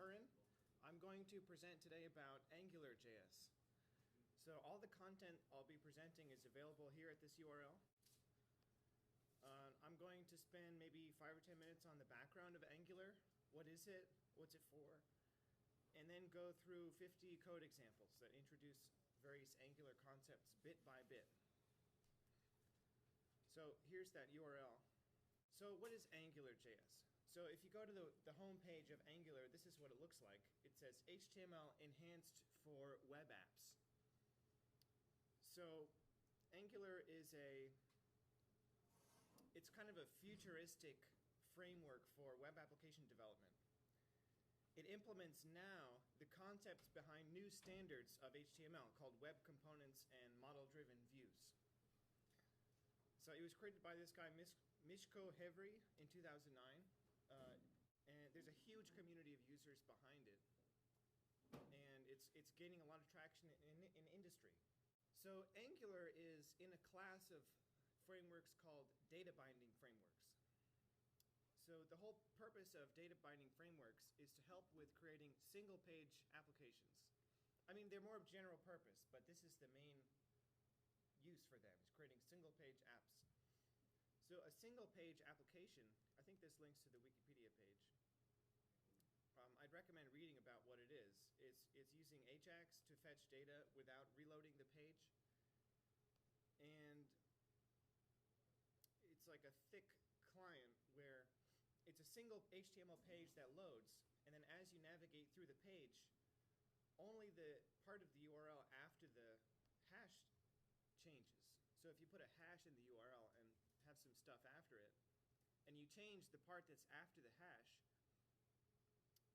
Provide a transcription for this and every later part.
Curran. I'm going to present today about Angular.js. So all the content I'll be presenting is available here at this URL. I'm going to spend maybe 5 or 10 minutes on the background of Angular. What is it? What's it for? And then go through 50 code examples that introduce various Angular concepts bit by bit. So here's that URL. So what is Angular.js? So if you go to the home page of Angular, this is what it looks like. It says HTML enhanced for web apps. So Angular is it's kind of a futuristic framework for web application development. It implements now the concepts behind new standards of HTML called web components and model-driven views. So it was created by this guy, Mishko Hevry, in 2009. And there's a huge community of users behind it. And it's gaining a lot of traction in industry. So Angular is in a class of frameworks called data binding frameworks. So the whole purpose of data binding frameworks is to help with creating single page applications. I mean, they're more of general purpose, but this is the main use for them, is creating single page apps. So a single page application, I think this links to the Wikipedia page. I'd recommend reading about what it is. It's using Ajax to fetch data without reloading the page. And it's like a thick client where it's a single HTML page that loads, and then as you navigate through the page, only the part of the URL after the hash changes. So if you put a hash in the URL and have some stuff after it, and you change the part that's after the hash,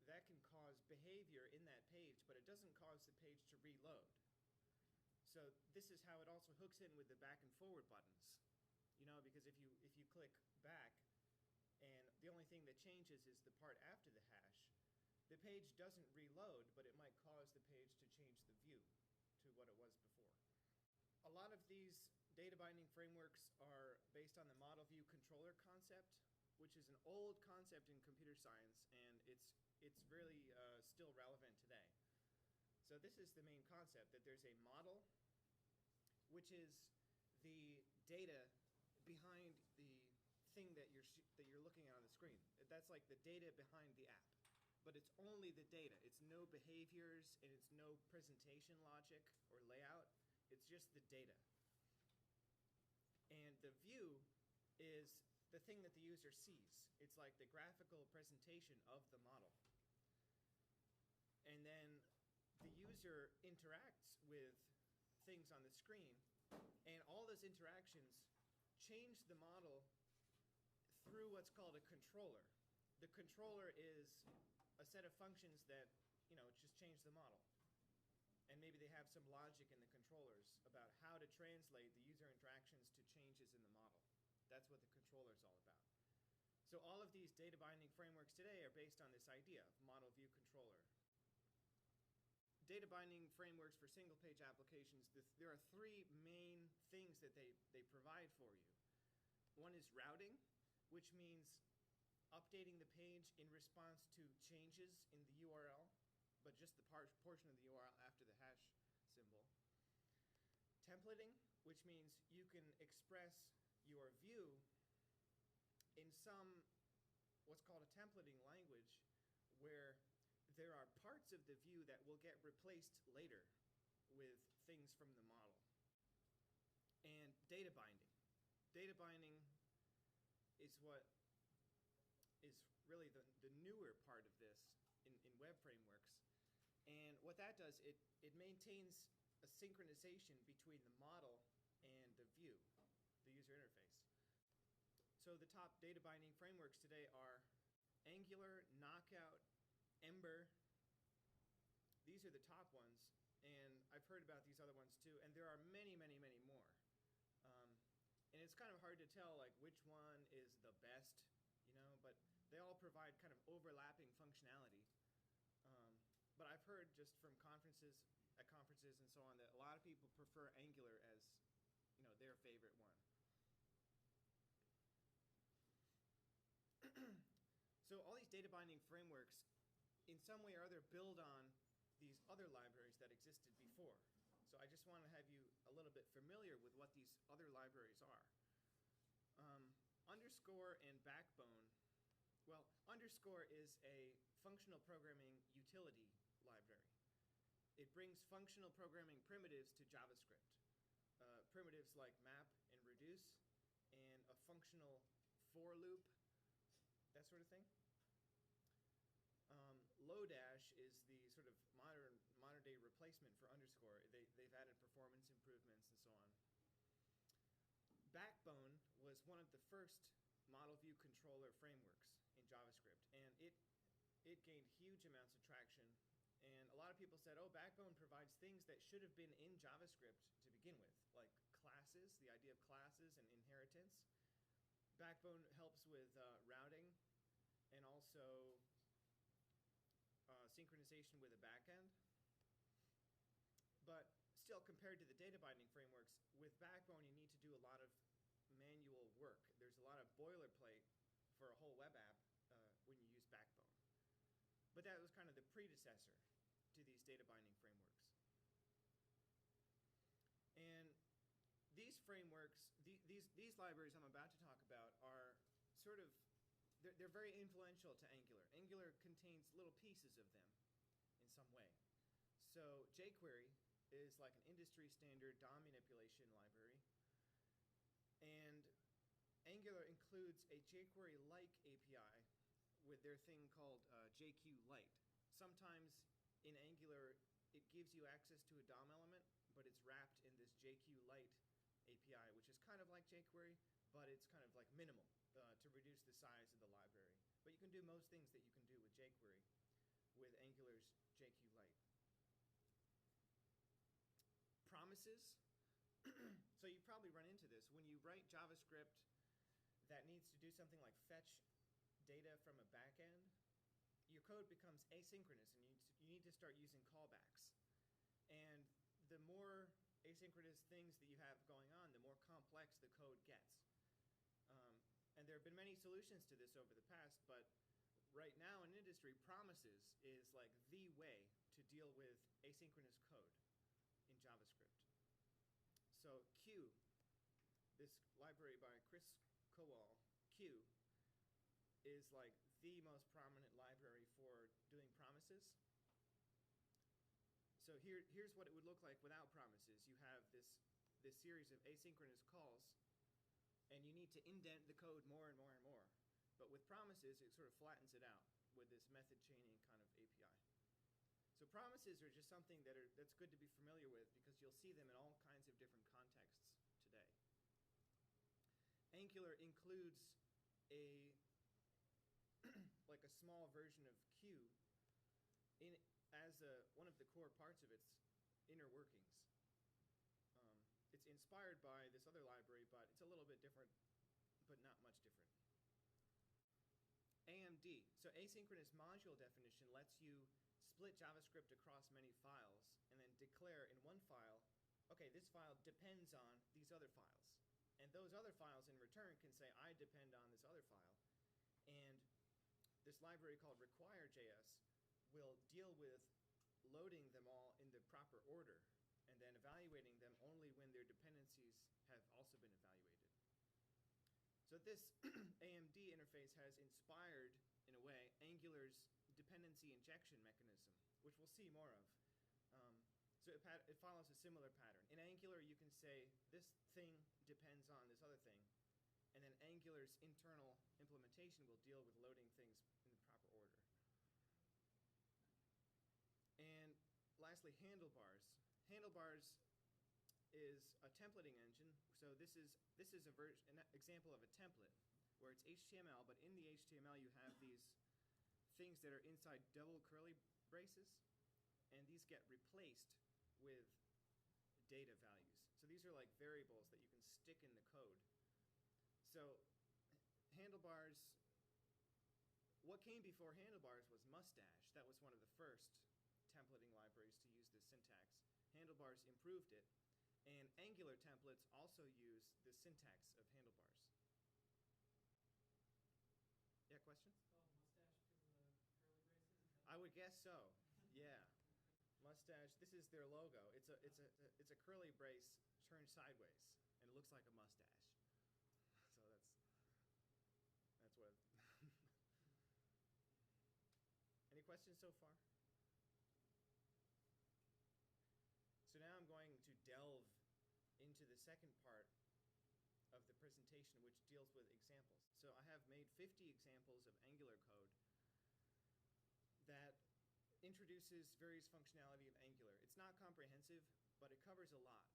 that can cause behavior in that page, but it doesn't cause the page to reload. So this is how it also hooks in with the back and forward buttons. You know, because if you click back and the only thing that changes is the part after the hash, the page doesn't reload, but it might cause the page to change the view to what it was before. A lot of these data binding frameworks are based on the model view controller concept, which is an old concept in computer science, and it's really still relevant today. So this is the main concept, that there's a model, which is the data behind the thing that you're looking at on the screen. That's like the data behind the app. But it's only the data. It's no behaviors, and it's no presentation logic or layout. It's just the data. And the view is the thing that the user sees. It's like the graphical presentation of the model. And then the user interacts with things on the screen, and all those interactions change the model through what's called a controller. The controller is a set of functions that, just change the model. And maybe they have some logic in the controllers about how to translate the user interactions to changes in the model. That's what the controller is all about. So all of these data binding frameworks today are based on this idea of model view controller. Data binding frameworks for single page applications, there are three main things that they provide for you. One is routing, which means updating the page in response to changes in the URL, but just the portion of the URL after the hash symbol. Templating, which means you can express your view in what's called a templating language, where there are parts of the view that will get replaced later with things from the model. And data binding. Data binding is what is really the newer part of this in web frameworks. And what that does, it maintains a synchronization between the model and the view, the user interface. So the top data binding frameworks today are Angular, Knockout, Ember. These are the top ones, and I've heard about these other ones too, and there are many, many, many more. And it's kind of hard to tell like which one is the best, but they all provide kind of overlapping functionality. But I've heard just from conferences and so on that a lot of people prefer Angular as their favorite one. So all these data binding frameworks in some way or other build on these other libraries that existed before. So I just want to have you a little bit familiar with what these other libraries are. Underscore and Backbone. Well, Underscore is a functional programming utility library. It brings functional programming primitives to JavaScript. Primitives like map and reduce, and a functional for loop, that sort of thing. Lodash is the sort of modern day replacement for Underscore. They've added performance improvements and so on. Backbone was one of the first model view controller frameworks in JavaScript, and it gained huge amounts of traction. And a lot of people said, oh, Backbone provides things that should have been in JavaScript to begin with, like classes, the idea of classes and inheritance. Backbone helps with routing and also synchronization with a backend. But still, compared to the data binding frameworks, with Backbone you need to do a lot of manual work. There's a lot of boilerplate for a whole web app when you use Backbone. But that was kind of the predecessor to these data binding frameworks. And these frameworks, these libraries I'm about to talk about are sort of, they're very influential to Angular. Angular contains little pieces of them in some way. So jQuery is like an industry standard DOM manipulation library. And Angular includes a jQuery-like API with their thing called JQLite. Sometimes in Angular, it gives you access to a DOM element, but it's wrapped in this JQLite API, which is kind of like jQuery, but it's kind of like minimal to reduce the size of the library. But you can do most things that you can do with jQuery with Angular's JQLite. Promises. So you probably run into this. When you write JavaScript that needs to do something like fetch data from a backend, your code becomes asynchronous, and you need to start using callbacks. And the more asynchronous things that you have going on, the more complex the code gets. And there have been many solutions to this over the past, but right now in industry, promises is like the way to deal with asynchronous code in JavaScript. So Q, this library by Chris Kowal, Q, is like the most prominent library for doing promises. So here's what it would look like without promises. You have this series of asynchronous calls, and you need to indent the code more and more and more. But with promises, it sort of flattens it out with this method chaining kind of API. So promises are just something that's good to be familiar with, because you'll see them in all kinds of different contexts today. Angular includes like a small version of Q as one of the core parts of its inner workings. It's inspired by this other library, but it's a little bit different, but not much different. AMD, so asynchronous module definition, lets you split JavaScript across many files and then declare in one file, okay, this file depends on these other files. And those other files in return can say, I depend on this other file. And this library called Require.js will deal with loading them all in the proper order and then evaluating them only when their dependencies have also been evaluated. So this AMD interface has inspired, in a way, Angular's dependency injection mechanism, which we'll see more of. So it follows a similar pattern. In Angular, you can say, this thing depends on this other thing, and then Angular's internal implementation will deal with loading things in the proper order. And lastly, Handlebars. Handlebars is a templating engine. So this is an example of a template where it's HTML, but in the HTML you have these things that are inside double curly braces, and these get replaced with data values. So these are like variables that you can stick in the code. So Handlebars, what came before Handlebars was Mustache. That was one of the first templating libraries to use this syntax. Handlebars improved it, and Angular templates also use the syntax of Handlebars. Yeah, question? It's called Mustache to curly braces? guess so. Yeah. Mustache. This is their logo. It's a curly brace turned sideways, and it looks like a mustache. So that's what. Any questions so far? So now I'm going to delve into the second part of the presentation, which deals with examples. So I have made 50 examples of Angular code that introduces various functionality of Angular. It's not comprehensive, but it covers a lot.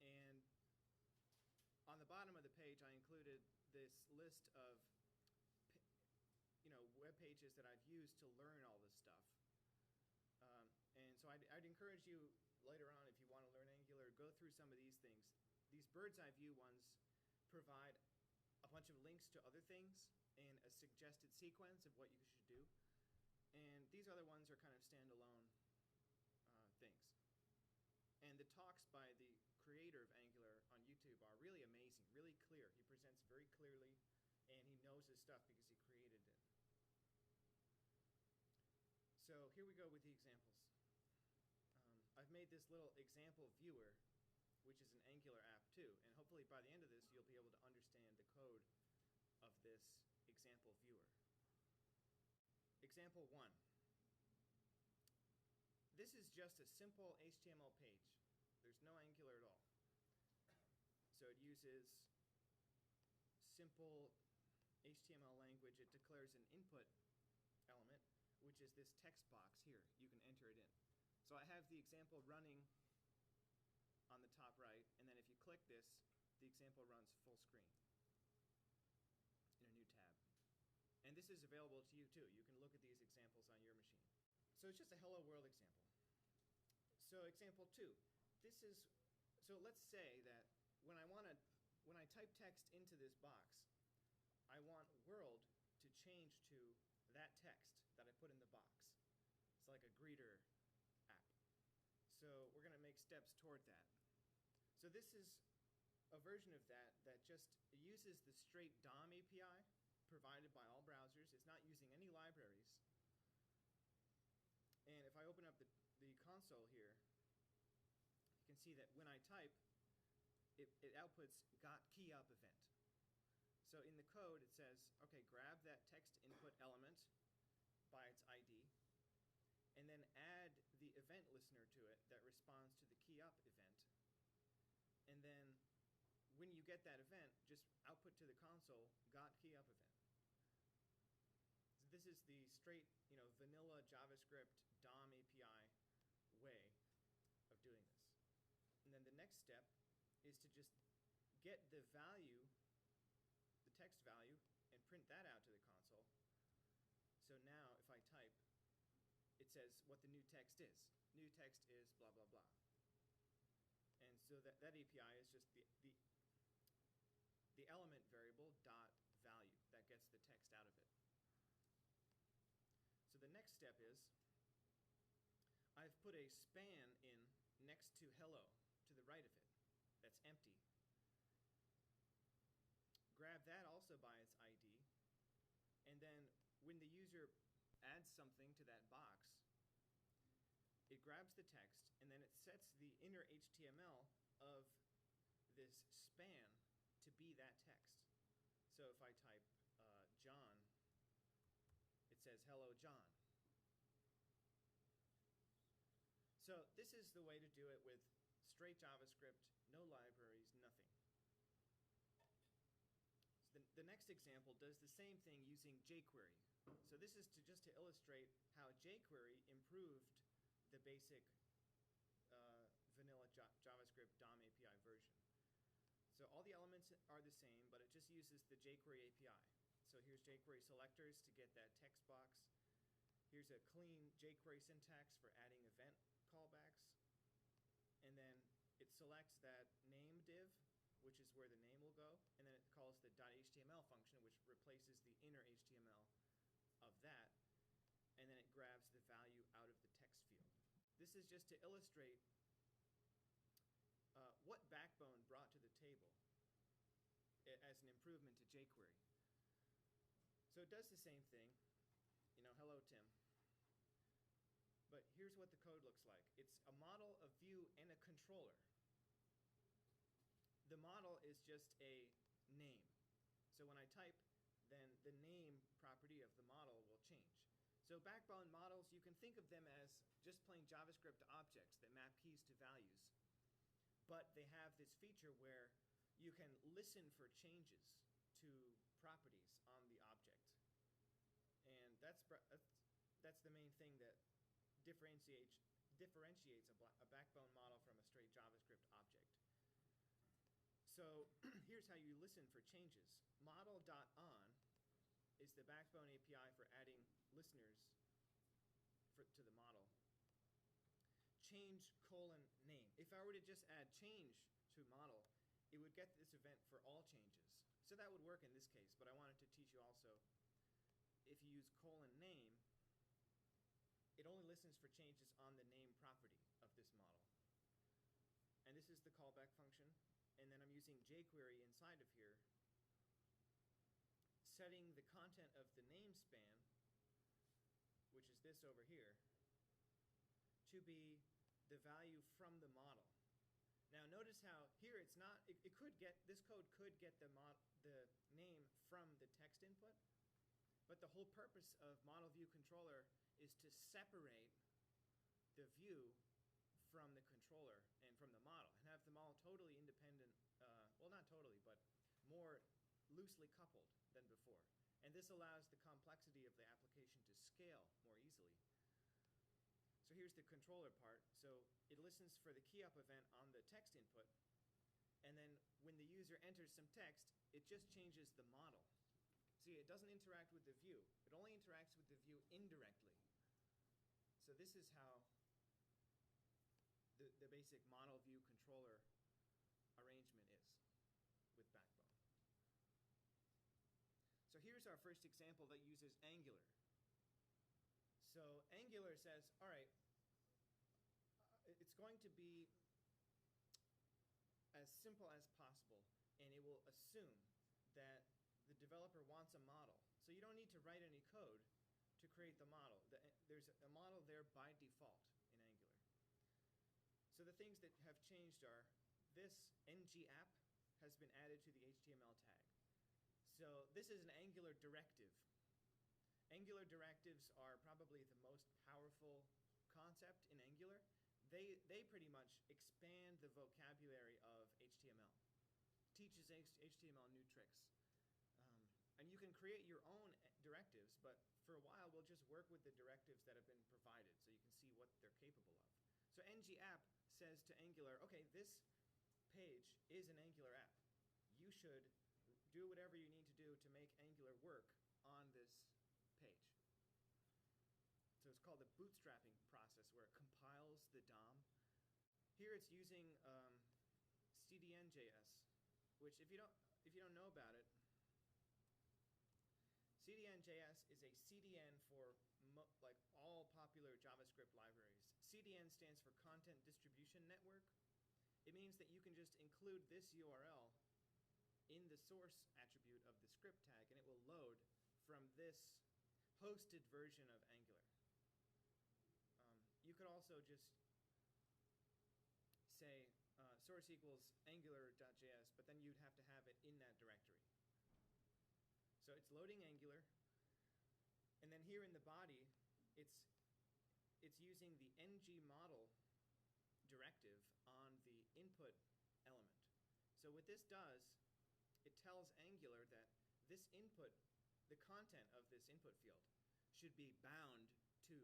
And on the bottom of the page, I included this list of web pages that I've used to learn all this stuff. And so I'd encourage you later on, if you want to learn Angular, go through some of these things. These bird's eye view ones provide a bunch of links to other things and a suggested sequence of what you should do. And these other ones are kind of standalone things. And the talks by the creator of Angular on YouTube are really amazing, really clear. He presents very clearly, and he knows his stuff because he created it. So here we go with the examples. I've made this little example viewer, which is an Angular app too, and hopefully by the end of this you'll be able to understand the code of this example viewer. Example 1. This is just a simple HTML page. There's no Angular at all. So it uses simple HTML language. It declares an input element, which is this text box here. You can enter it in. So I have the example running on the top right, and then if you click this, the example runs full screen in a new tab. And this is available to you too. You can look at these examples on your machine. So it's just a hello world example. So example 2. So let's say that when I type text into this box, I want world to change to that text that I put in the box. It's like a greeter app. So we're going to make steps toward that. So this is a version of that just uses the straight DOM API provided by all browsers. It's not using any libraries. And if I open up the console here, you can see that when I type, it outputs got key up event. So in the code, it says, okay, grab that text input element by its ID, and then add the event listener to it that responds to the key up event. And then when you get that event, just output to the console, got key up event. So this is the straight, vanilla JavaScript DOM API way of doing this. And then the next step is to just get the value, the text value, and print that out to the console. So now if I type, it says what the new text is. New text is blah, blah, blah. And so that API is just the element variable dot value that gets the text out of it. So the next step is I've put a span in next to hello to the right of it that's empty. Grab that also by its ID, and then when the user adds something to that box, it grabs the text and then it sets the inner HTML of this span to be that text. So if I type John, it says hello John. So this is the way to do it with straight JavaScript, no libraries, nothing. So the next example does the same thing using jQuery. So this is just to illustrate how jQuery improved the basic vanilla JavaScript DOM API version. So all the elements are the same, but it just uses the jQuery API. So here's jQuery selectors to get that text box. Here's a clean jQuery syntax for adding event callbacks. And then it selects that name div, which is where the name will go, and then it calls the .html function, which replaces the inner HTML of that, and then it grabs the value out of the text field. This is just to illustrate what Backbone brought to the table as an improvement to jQuery. So it does the same thing. Hello, Tim. But here's what the code looks like. It's a model, a view, and a controller. The model is just a name. So when I type, then the name property of the model will change. So backbone models, you can think of them as just plain JavaScript objects that map keys to values. But they have this feature where you can listen for changes to properties on the object. And that's the main thing that differentiates a backbone model from a straight JavaScript object. So here's how you listen for changes. Model.on is the backbone API for adding listeners to the model. Change : name. If I were to just add change to model, it would get this event for all changes. So that would work in this case, but I wanted to teach you also, if you use : name, it only listens for changes on the name property of this model. And this is the callback function. And then I'm using jQuery inside of here, setting the content of the name span, which is this over here, to be the value from the model. Now notice how here it's not, it could get, this code could get the name from the text input, but the whole purpose of model view controller is to separate the view from the controller and from the model and have them all totally independent, well not totally, but more loosely coupled than before. And this allows the complexity of the application to scale more easily. So here's the controller part. So it listens for the key up event on the text input, and then when the user enters some text, it just changes the model. See, it doesn't interact with the view. It only interacts with the view indirectly. So this is how the basic model view controller arrangement is with Backbone. So here's our first example that uses Angular. So Angular says, all right, it's going to be as simple as possible, and it will assume that the developer wants a model. So you don't need to write any code to create the model. There's a model there by default in Angular. So the things that have changed are this ng-app has been added to the HTML tag. So this is an Angular directive. Angular directives are probably the most powerful concept in Angular. They pretty much expand the vocabulary of HTML. Teaches HTML new tricks. And you can create your own directives, but for a while we'll just work with the directives that have been provided so you can see what they're capable of. So ng-app says to Angular, okay, this page is an Angular app. You should do whatever you need to do to make Angular work on this page. So it's called the bootstrapping process, where it compiles the DOM. Here it's using CDN.js, which if you don't know about it, CDN.js is a CDN for like all popular JavaScript libraries. CDN stands for Content Distribution Network. It means that you can just include this URL in the source attribute of the script tag, and it will load from this hosted version of Angular. You could also just say source equals Angular.js, but then you'd have to have it in that directory. So it's loading Angular, and then here in the body, it's using the ng-model directive on the input element. So what this does, it tells Angular that this input, the content of this input field, should be bound to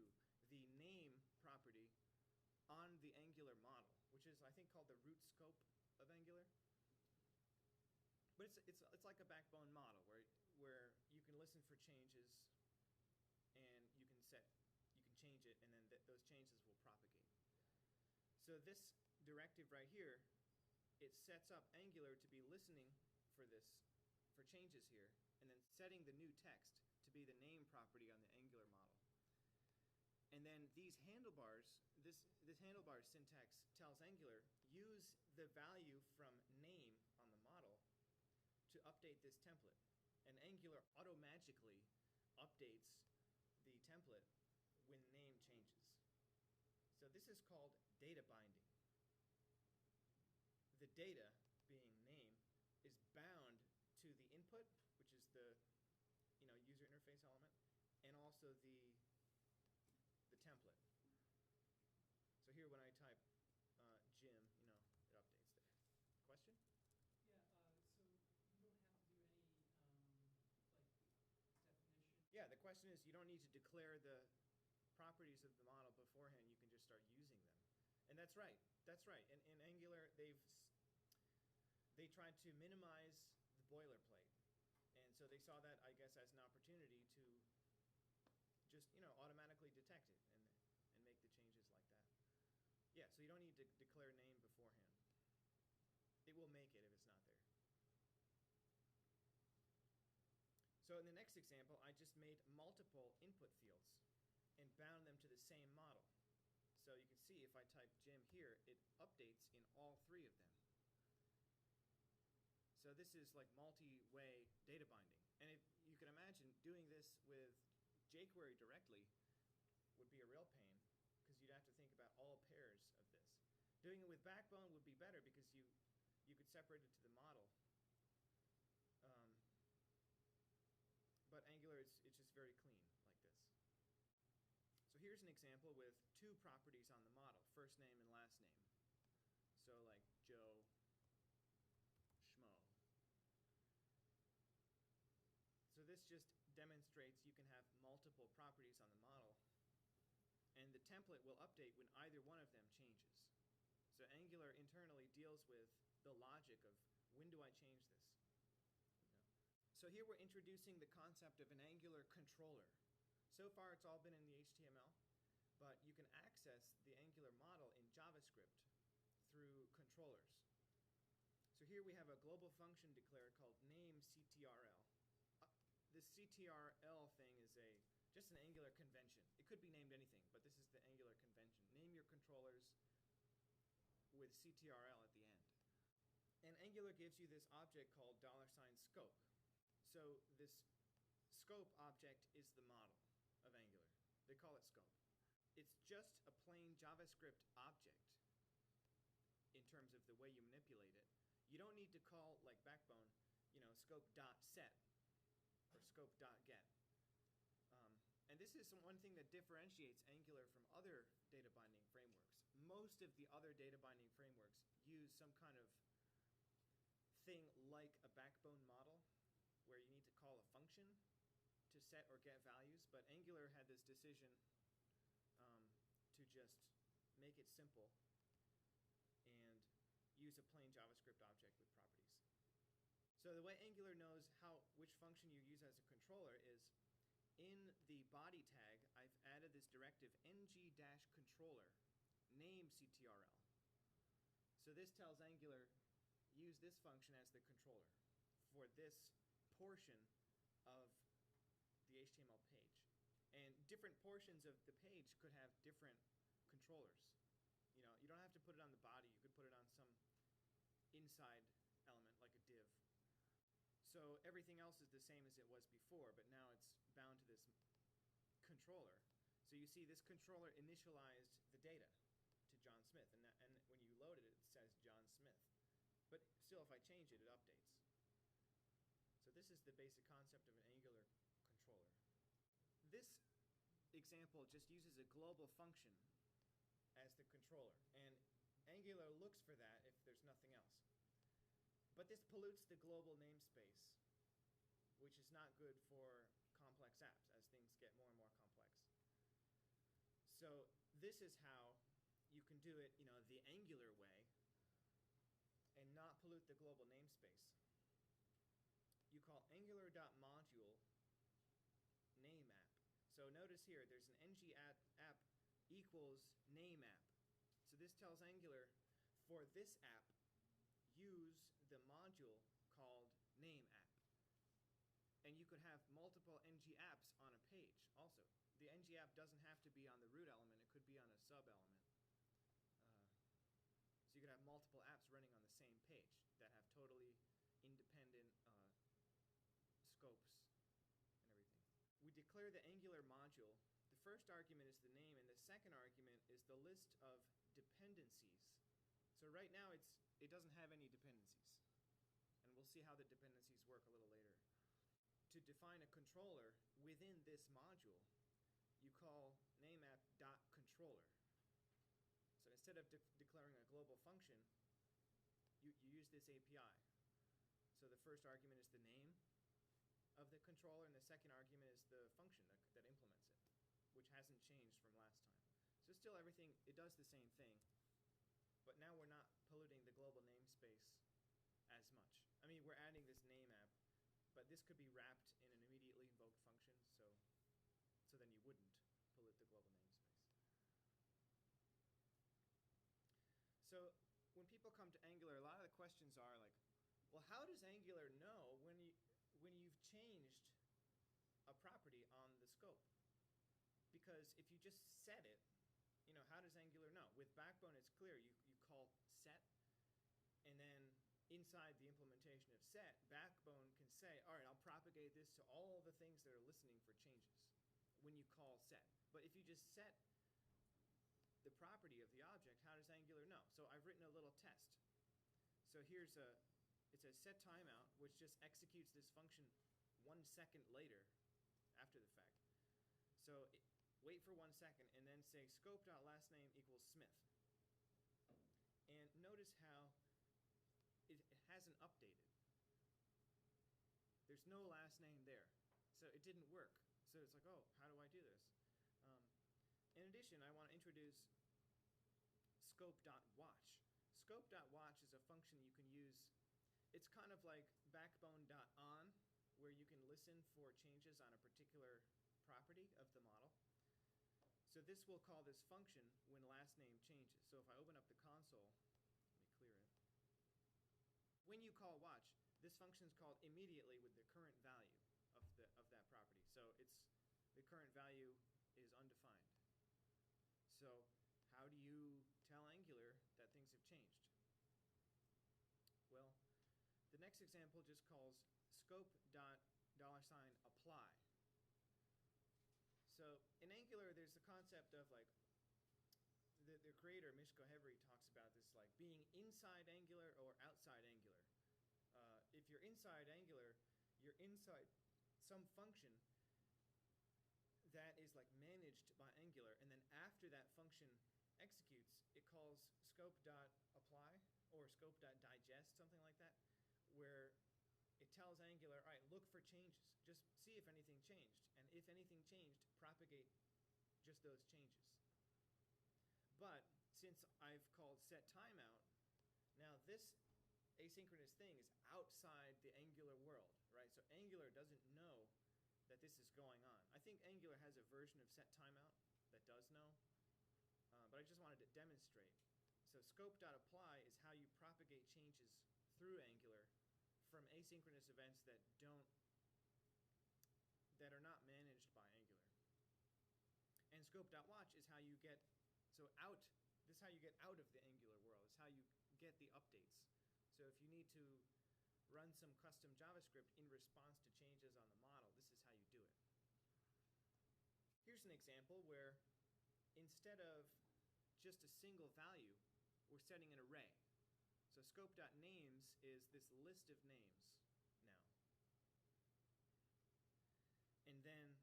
the name property on the Angular model, which is, I think, called the root scope of Angular. But it's like a backbone model where you can listen for changes, and you can change it, and then those changes will propagate. So this directive right here, it sets up Angular to be listening for changes here, and then setting the new text to be the name property on the Angular model. And then these handlebars, this handlebar syntax tells Angular, use the value from name on the model to update this template. And Angular auto-magically updates the template when name changes. So this is called data binding. The data, being name, is bound to the input, which is the user interface element, and also the template. So here when I type Jim, it updates there. Question? Yeah, so you don't have to do any definition. Yeah, the question is you don't need to declare the properties of the model beforehand. You can just start using them. And that's right. That's right. In Angular, they tried to minimize the boilerplate. And so they saw that, I guess, as an opportunity to just automatically detect it and make the changes like that. Yeah, so you don't need to declare name beforehand. It will make it if it's not there. So in the next example, I just made multiple input fields and bound them to the same model. So you can see if I type Jim here, it updates in all three of them. So this is like multi-way data binding. And if you can imagine doing this with jQuery directly would be a real pain because you'd have to think about all pairs of this. Doing it with Backbone would be better because you could separate it to the model. But Angular, it's just very clean like this. So here's an example with two properties on the model, first name and last name. So like Joe Schmo. So this just demonstrates you can have multiple properties on the model, and the template will update when either one of them changes. So Angular internally deals with the logic of when do I change this? So here we're introducing the concept of an Angular controller. So far it's all been in the HTML, but you can access the Angular model in JavaScript through controllers. So here we have a global function declared called nameCTRL. This CTRL thing is just an Angular convention. It could be named anything, but this is the Angular convention. Name your controllers with CTRL at the end. And Angular gives you this object called $scope. So this scope object is the model of Angular. They call it scope. It's just a plain JavaScript object in terms of the way you manipulate it. You don't need to call, like Backbone, scope.set or scope.get. And this is one thing that differentiates Angular from other data binding frameworks. Most of the other data binding frameworks use some kind of thing like a Backbone model where you need to call a function to set or get values, but Angular had this decision to just make it simple and use a plain JavaScript object with properties. So the way Angular knows which function you use as a controller is in the body tag, I've added this directive ng-controller nameCTRL. So this tells Angular, use this function as the controller for this portion of the HTML page. And different portions of the page could have different controllers. You don't have to put it on the body. You could put it on some inside element like a div. So everything else is the same as it was before, but now it's bound to this controller. So you see this controller initialized the data to John Smith, and when you load it, it says John Smith. But still, if I change it, it updates. So this is the basic concept of an Angular controller. This example just uses a global function as the controller, and Angular looks for that if there's nothing else. But this pollutes the global namespace, which is not good for complex apps as things get more and more complex. So this is how you can do it, the Angular way and not pollute the global namespace. You call angular.module name app. So notice here, there's an ng app equals name app. So this tells Angular, for this app, use the module called name app. And you could have multiple ng apps on a page also. The ng app doesn't have to be on the root element. It could be on a sub-element. So you could have multiple apps running on the same page that have totally independent scopes and everything. We declare the Angular module, the first argument is the name, and the second argument is the list of dependencies. So right now it doesn't have any dependencies. And we'll see how the dependencies work a little later. To define a controller within this module, you call nameApp.controller. So instead of declaring a global function, you use this API. So the first argument is the name of the controller, and the second argument is the function that implements it, which hasn't changed from last time. So still everything, it does the same thing, but now we're not polluting the global namespace as much. I mean, we're adding this name app, but this could be wrapped in an immediately invoked function, so then you wouldn't pollute the global namespace. So when people come to Angular, a lot of the questions are like, well, how does Angular know when you've changed a property on the scope? Because if you just set it, how does Angular know? With Backbone, it's clear. You call set, and then inside the implementation of set, Backbone can say, all right, I'll propagate this to all the things that are listening for changes when you call set. But if you just set the property of the object, how does Angular know? So I've written a little test. So it's a set timeout, which just executes this function 1 second later after the fact. So wait for 1 second and then say scope.lastname equals Smith. And notice how it hasn't updated. There's no last name there. So it didn't work. So it's like, oh, how do I do this? In addition, I want to introduce scope.watch. Scope.watch is a function you can use. It's kind of like backbone.on, where you can listen for changes on a particular property of the model. So this will call this function when last name changes. So if I open up the console, let me clear it. When you call watch, this function is called immediately with the current value of that property. So the current value is undefined. So how do you tell Angular that things have changed? Well, the next example just calls scope.$apply. So in Angular, there's the concept of like, the creator, Mishko Hevery, talks about this like being inside Angular or outside Angular. If you're inside Angular, you're inside some function that is like managed by Angular, and then after that function executes, it calls scope.apply or scope.digest, something like that, where it tells Angular, all right, look for changes. Just see if anything changed. And if anything changed, propagate just those changes. But since I've called set timeout, now this asynchronous thing is outside the Angular world, right? So Angular doesn't know that this is going on. I think Angular has a version of set timeout that does know, but I just wanted to demonstrate. So scope.apply is how you propagate changes through Angular from asynchronous events that are not managed by Angular. And scope.watch is how you get this is how you get out of the Angular world. It's how you get the updates. So if you need to run some custom JavaScript in response to changes on the model, this is how you do it. Here's an example where instead of just a single value, we're setting an array. So scope.names is this list of names now. And then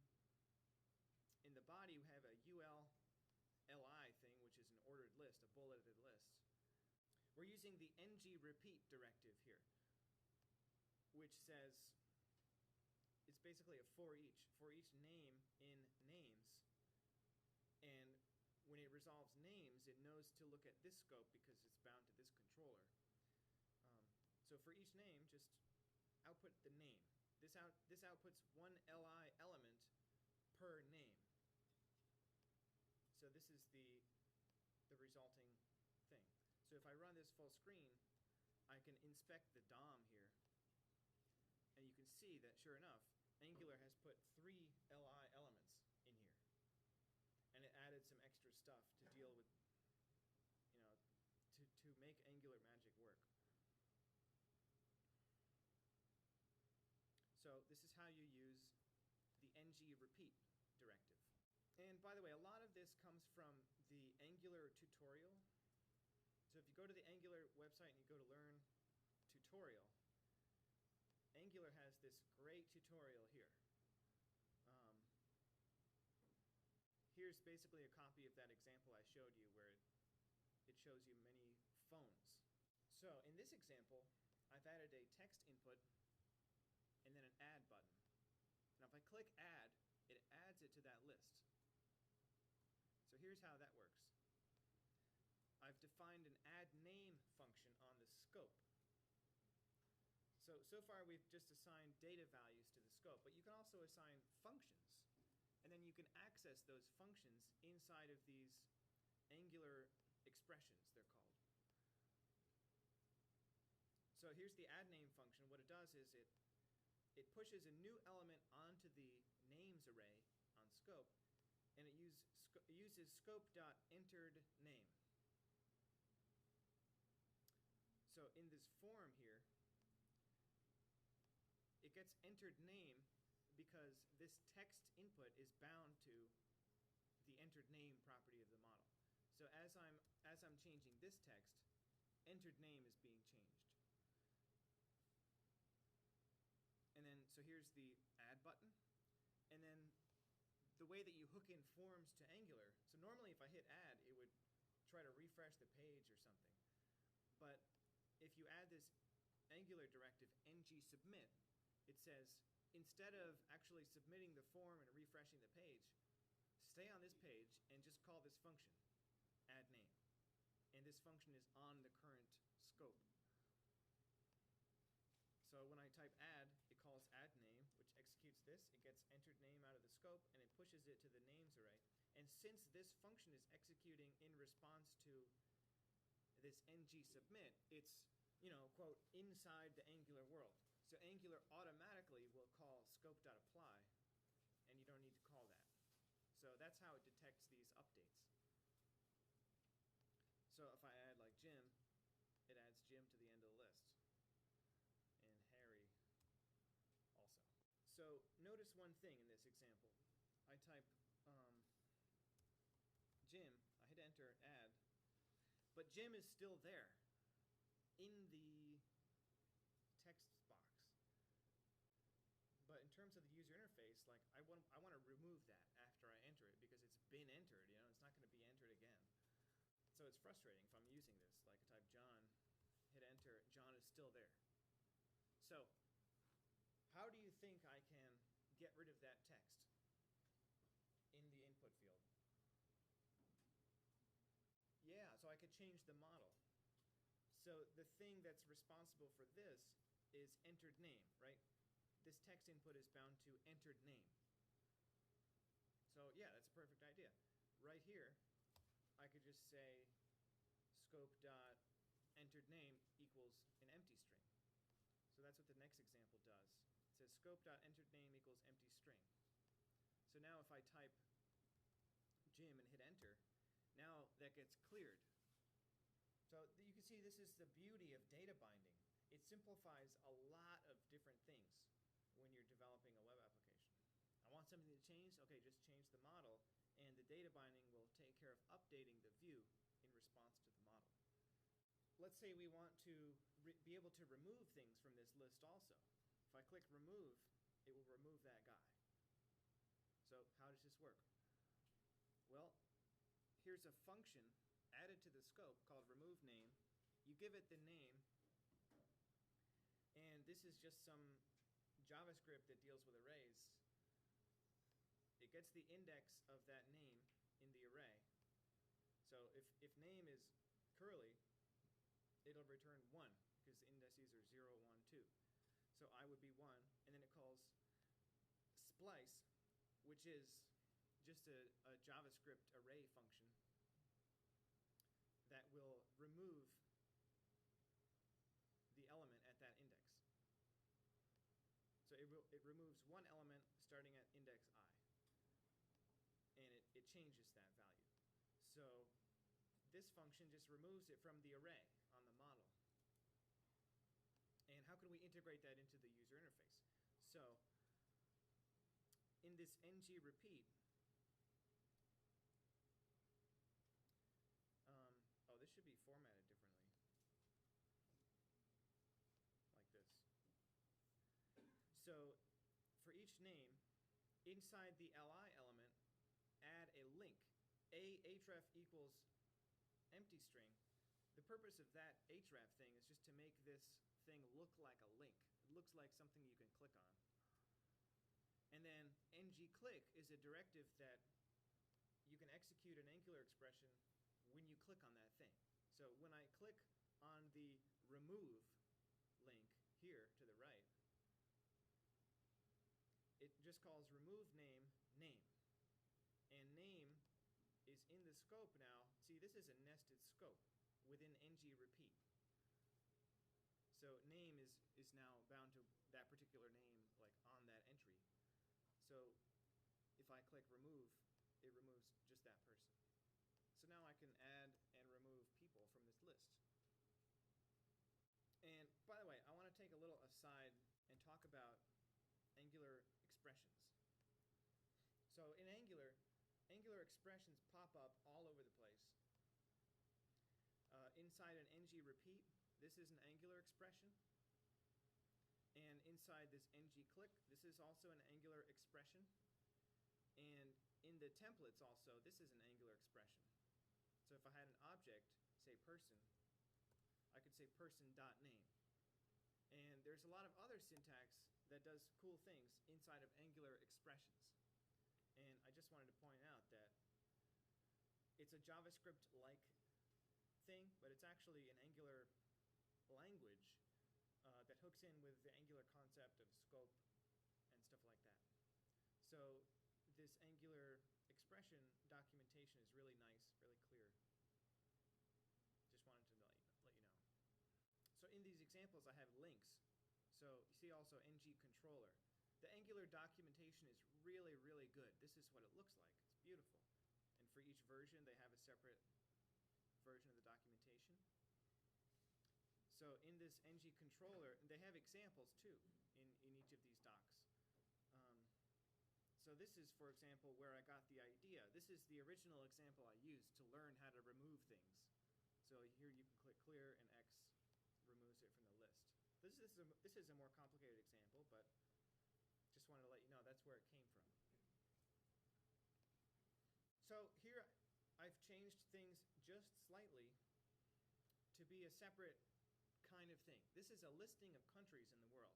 in the body, we have a UL-li thing, which is an ordered list, a bulleted list. We're using the ng-repeat directive here, which says it's basically a for each name in names. And when it resolves names, it knows to look at this scope because it's bound to this controller. So for each name, just output the name. This outputs one li element per name. So this is the resulting thing. So if I run this full screen, I can inspect the DOM here, and you can see that sure enough, Angular has put 3 li elements in here. And it added some extra stuff to deal with, to make Angular magic work. So this is how you use the ng-repeat directive. And by the way, this comes from the Angular tutorial. So if you go to the Angular website and you go to Learn Tutorial, Angular has this great tutorial here. Here's basically a copy of that example I showed you where it shows you many phones. So in this example, I've added a text input and then an add button. Now if I click add, it adds it to that list. So here's how that works. I've defined an add name function on the scope. So far we've just assigned data values to the scope, but you can also assign functions. And then you can access those functions inside of these Angular expressions, they're called. So here's the add name function. What it does is it pushes a new element onto the names array on scope, and it uses scope.enteredName. So in this form here, it gets entered name because this text input is bound to the entered name property of the model. So as I'm changing this text, entered name is being changed. And then, so here's the add button. And then the way that you hook in forms to Angular, so normally if I hit add, it would try to refresh the page or something. But if you add this Angular directive ng-submit, it says, instead of actually submitting the form and refreshing the page, stay on this page and just call this function, add name. And this function is on the current scope. So when I type add, it calls add name, which executes this. It gets entered name out of the scope, and it pushes it to the names array. And since this function is executing in response to this ng-submit, it's, quote, inside the Angular world. So Angular automatically will call scope.apply, and you don't need to call that. So that's how it detects these updates. So if I add like Jim, it adds Jim to the end of the list. And Harry also. So notice one thing in this example. I type Jim, I hit enter, add, but Jim is still there in the text box. But in terms of the user interface, like I want to remove that after I enter it because it's been entered, it's not going to be entered again. So it's frustrating if I'm using this. Like I type John, hit enter, John is still there. So how do you think I can get rid of that text in the input field? Yeah, so I could change the model. So the thing that's responsible for this is entered name, right? This text input is bound to entered name. So yeah, that's a perfect idea. Right here, I could just say scope.enteredName equals an empty string. So that's what the next example does. It says scope.enteredName equals empty string. So now if I type Jim and hit enter, now that gets cleared. So you can see this is the beauty of data binding. It simplifies a lot of different things when you're developing a web application. I want something to change, okay, just change the model, and the data binding will take care of updating the view in response to the model. Let's say we want to be able to remove things from this list also. If I click remove, it will remove that guy. So how does this work? Well, here's a function added to the scope called remove name. You give it the name, and this is just some JavaScript that deals with arrays. It gets the index of that name in the array. So if name is curly, it'll return 1 because the indices are 0, 1, 2. So I would be 1, and then it calls splice, which is just a JavaScript array function that will remove the element at that index. So it removes one element starting at index I, and it changes that value. So this function just removes it from the array on the model. And how can we integrate that into the user interface? So in this ng repeat, name, inside the li element, add a link, href equals empty string. The purpose of that href thing is just to make this thing look like a link. It looks like something you can click on. And then ngClick is a directive that you can execute an Angular expression when you click on that thing. So when I click on the remove link here to the right, it just calls remove name, name. And name is in the scope now. See, this is a nested scope within ngRepeat. So name is now bound to that particular name, like on that entry. So if I click remove, it removes just that person. So now I can add and remove people from this list. And by the way, I want to take a little aside and talk about Angular expressions. So in Angular, Angular expressions pop up all over the place. Inside an ngRepeat, this is an Angular expression. And inside this ngClick, this is also an Angular expression. And in the templates also, this is an Angular expression. So if I had an object, say person, I could say person.name. And there's a lot of other syntax that does cool things inside of Angular expressions. And I just wanted to point out that it's a JavaScript-like thing, but it's actually an Angular language that hooks in with the Angular concept of scope and stuff like that. So this Angular expression documentation is really nice, really clear. Just wanted to let you know. So in these examples, I have links. So you see also ng controller. The Angular documentation is really, really good. This is what it looks like. It's beautiful. And for each version, they have a separate version of the documentation. So in this ng controller, they have examples too in each of these docs. So this is, for example, where I got the idea. This is the original example I used to learn how to remove things. So here you can click clear and X removes it from the list. This is a more complicated example, but just wanted to let you know that's where it came from. So here I've changed things just slightly to be a separate kind of thing. This is a listing of countries in the world.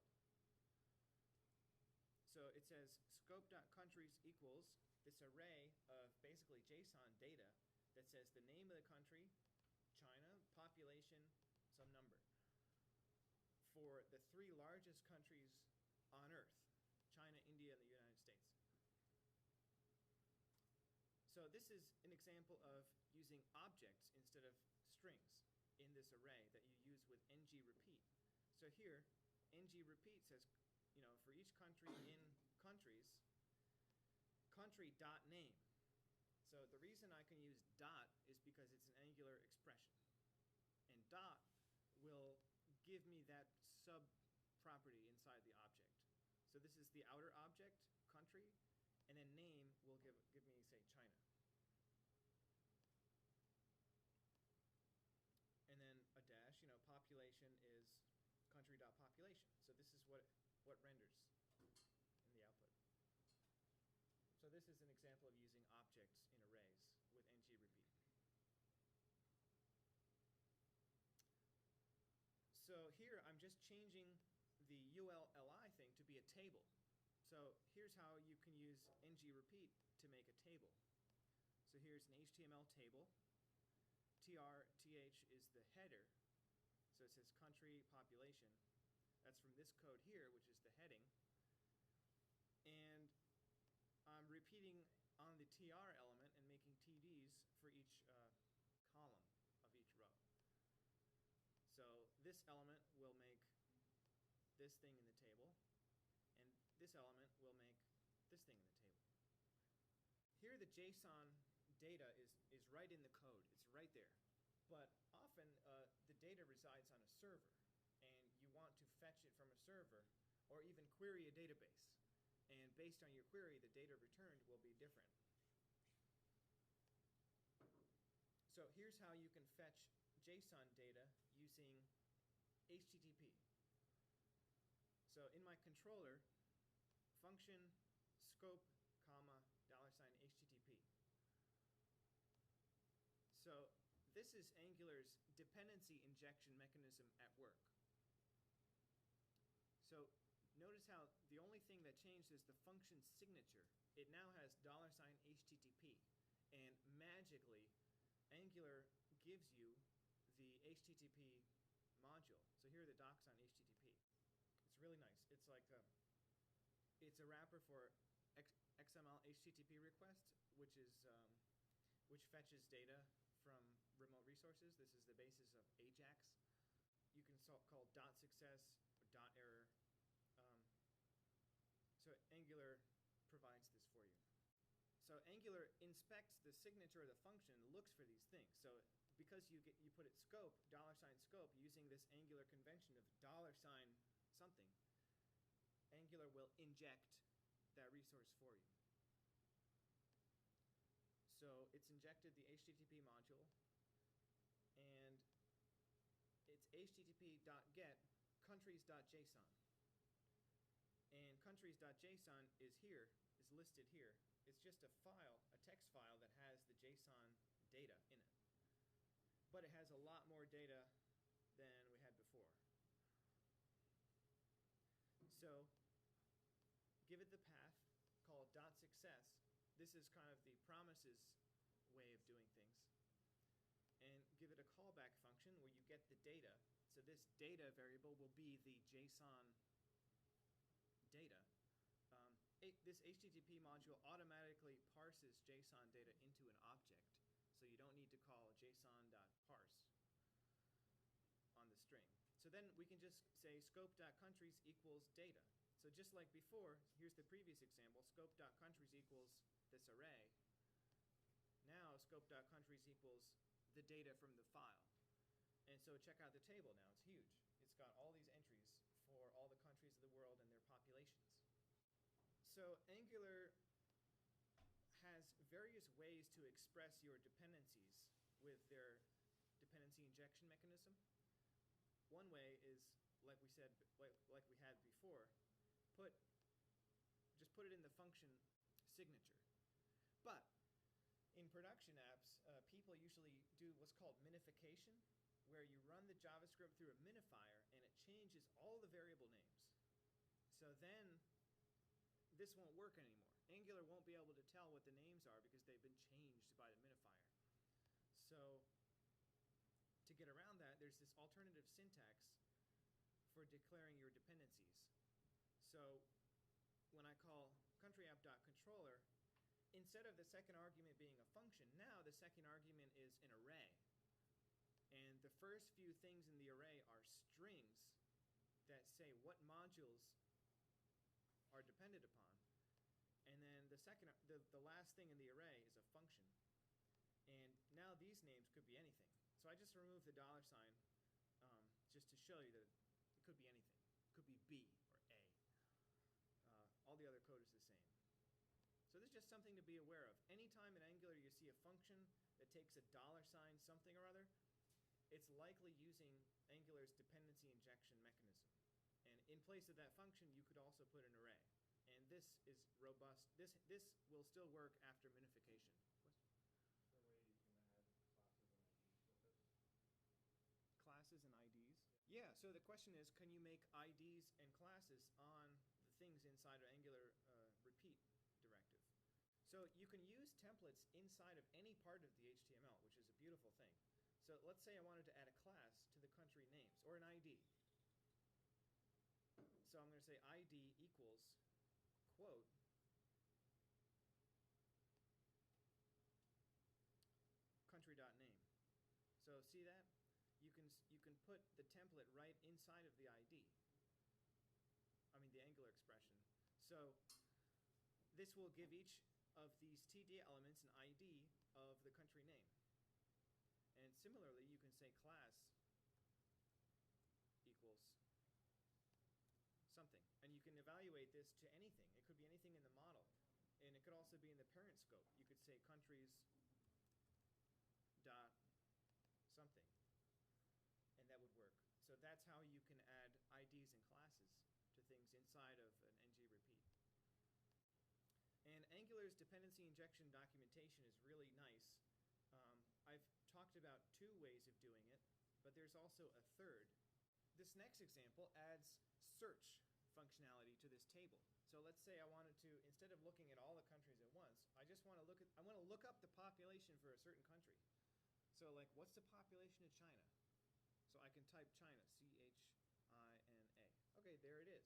So it says scope.countries equals this array of basically JSON data that says the name of the country, China, population, some number, for the 3 largest countries on Earth, China, India, and the United States. So this is an example of using objects instead of strings in this array that you use with ngRepeat. So here, ngRepeat says, for each country in countries, country.name. So the reason I can use dot is because it's an Angular expression. And dot will give me that sub-property inside the object. So this is the outer object, country, and then name will give me, say, China. And then a dash, population is country.population. So this is what renders in the output. So this is an example of using objects in arrays with ngRepeat. So here I'm just changing the ULLI thing to be a table. So here's how you can use ngRepeat to make a table. So here's an HTML table. TR/TH is the header. So it says country, population. That's from this code here, which is the heading. And I'm repeating on the TR element and making TDs for each column of each row. So this element will make this thing in the table, and this element will make this thing in the table. Here the JSON data is right in the code. It's right there. But often the data resides on a server, and you want to fetch it from a server or even query a database. And based on your query, the data returned will be different. So here's how you can fetch JSON data using HTTP. So in my controller, if function scope, comma, $HTTP. So this is Angular's dependency injection mechanism at work. So notice how the only thing that changed is the function signature. It now has $HTTP, and magically Angular gives you the HTTP module. So here are the docs on HTTP. It's really nice. It's like it's a wrapper for XML HTTP request, which fetches data from remote resources. This is the basis of AJAX. You can call .success or .error. So Angular provides this for you. So Angular inspects the signature of the function, looks for these things. So because you put it scope, $scope, using this Angular convention of $something, Angular will inject that resource for you. So it's injected the HTTP module, and it's http.get countries.json. And countries.json is listed here. It's just a file, a text file that has the JSON data in it. But it has a lot more data than we had before. So give it the path, call it .success. This is kind of the promises way of doing things. And give it a callback function where you get the data. So this data variable will be the JSON data. This HTTP module automatically parses JSON data into an object. So you don't need to call json.parse on the string. So then we can just say scope.countries equals data. So just like before, here's the previous example, scope.countries equals this array. Now scope.countries equals the data from the file. And so check out the table now. It's huge. It's got all these entries for all the countries of the world and their populations. So Angular has various ways to express your dependencies with their dependency injection mechanism. One way is, like we said, like we had before, just put it in the function signature. But in production apps, people usually do what's called minification, where you run the JavaScript through a minifier and it changes all the variable names. So then this won't work anymore. Angular won't be able to tell what the names are because they've been changed by the minifier. So to get around that, there's this alternative syntax for declaring your dependencies. So when I call country_app.controller, instead of the second argument being a function, now the second argument is an array. And the first few things in the array are strings that say what modules are dependent upon. And then the last thing in the array is a function. And now these names could be anything. So I just removed the $, just to show you that it could be anything. It could be B or A. All the other code is the same. So this is just something to be aware of. Anytime in Angular you see a function that takes a $, something or other, it's likely using Angular's dependency injection mechanism. And in place of that function, you could also put an array. And this is robust. This will still work after minification. Question? Is there a way you can add classes and IDs with this? Classes and IDs? Yeah, so the question is, can you make IDs and classes on the things inside of Angular repeat directive? So you can use templates inside of any part of the HTML, which is a beautiful thing. So let's say I wanted to add a class to the country names, or an ID. So I'm going to say ID equals, quote, country.name. So see that? You can put the template right inside of the ID. I mean the Angular expression. So this will give each of these TD elements an ID of the country name. And similarly, you can say class equals something. And you can evaluate this to anything. It could be anything in the model. And it could also be in the parent scope. You could say countries dot something. And that would work. So that's how you can add IDs and classes to things inside of an ng repeat. Angular's dependency injection documentation is really nice. I've talked about two ways of doing it, but there's also a third. This next example adds search functionality to this table. So let's say I wanted to, instead of looking at all the countries at once, I want to look up the population for a certain country. So like, what's the population of China? So I can type China, C-H-I-N-A. Okay, there it is.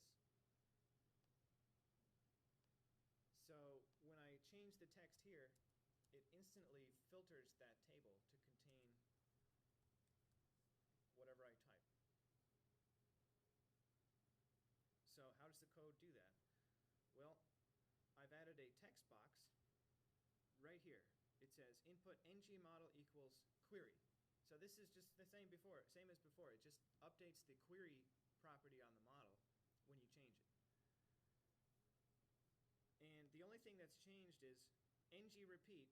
So when I change the text here, it instantly filters that table to contain whatever I type. So how does the code do that? Well, I've added a text box right here. It says input ng model equals query. So this is just the same as before. It just updates the query property on the model when you change it. And the only thing that's changed is ng repeat,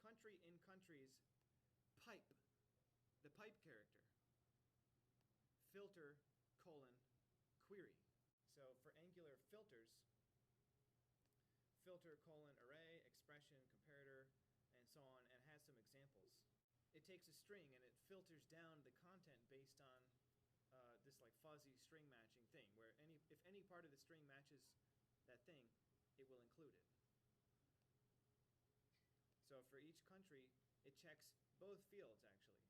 country in countries, pipe, the pipe character, filter, colon, query. So for Angular filters, filter, colon, array, expression, comparator, and so on, and has some examples. It takes a string and it filters down the content based on this like fuzzy string matching thing, where if any part of the string matches that thing, it will include it. So for each country, it checks both fields actually.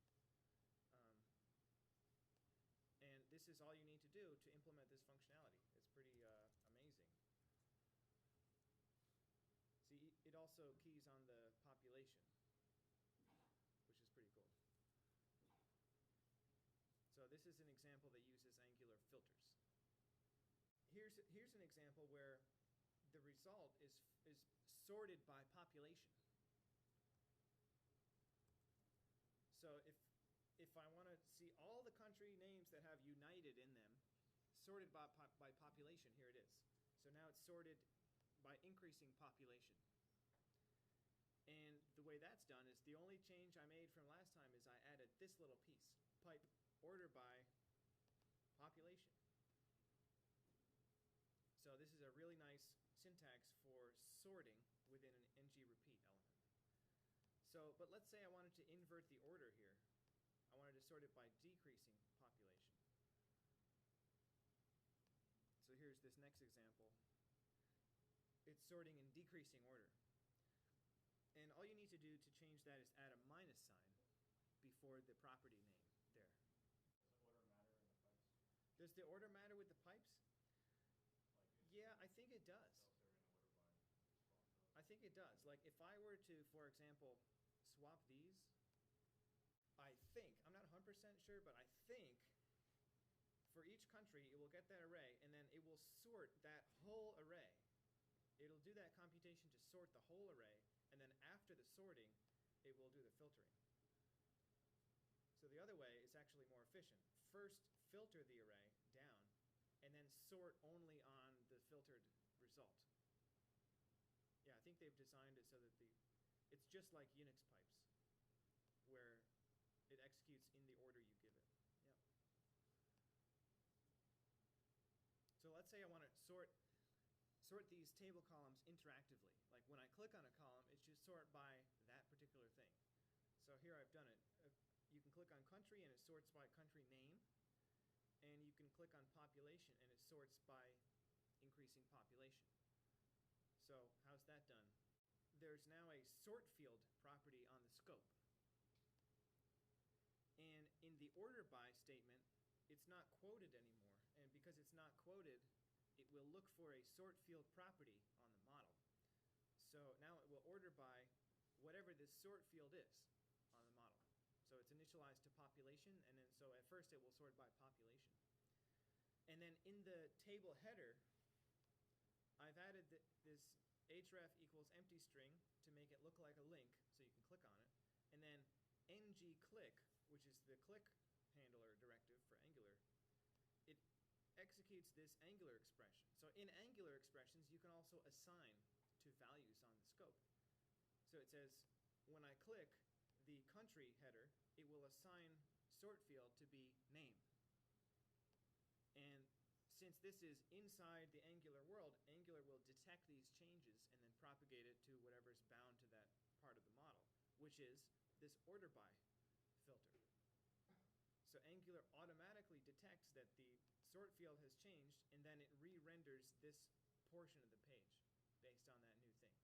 And this is all you need to do to implement this functionality. It's pretty amazing. See, it also keys on the population, which is pretty cool. So this is an example that uses Angular filters. Here's an example where the result is sorted by population. So if I want to see all the country names that have United in them, sorted by population, here it is. So now it's sorted by increasing population. And the way that's done is the only change I made from last time is I added this little piece, pipe order by population. So this is a really nice syntax for sorting within an ng repeat element. So, but let's say I wanted to invert the order here. I wanted to sort it by decreasing population. So here's this next example. It's sorting in decreasing order. And all you need to do to change that is add a minus sign before the property name there. Does the order matter in the pipes? Does the order matter with the pipes? Yeah, I think it does. If they're in order by responsibility. I think it does. Like if I were to, for example, swap these, I think, I'm not 100% sure, but I think for each country it will get that array and then it will sort that whole array. It'll do that computation to sort the whole array, and then after the sorting, it will do the filtering. So the other way is actually more efficient. First, filter the array down, and then sort only on the filtered result. Yeah, I think they've designed it so that it's just like Unix pipes, where it executes in the order you give it. Yep. So let's say I want to sort these table columns interactively. Like when I click on a column, it should sort by that particular thing. So here I've done it. You can click on country and it sorts by country name. And you can click on population and it sorts by increasing population. So how's that done? There's now a sort field property on the scope. And in the order by statement, it's not quoted anymore. And because it's not quoted, it will look for a sort field property on the model. So now it will order by whatever this sort field is on the model. So it's initialized to population, and then so at first it will sort by population. And then in the table header, I've added this href equals empty string to make it look like a link, so you can click on it. And then ng-click, which is the click handler directive for Angular, it executes this Angular expression. So in Angular expressions, you can also assign to values on the scope. So it says, when I click the country header, it will assign sort field to be name. And since this is inside the Angular world, Angular will detect these changes and then propagate it to whatever's bound to that part of the model, which is this order by filter. So Angular automatically detects that the sort field has changed, and then it re-renders this portion of the page based on that new thing.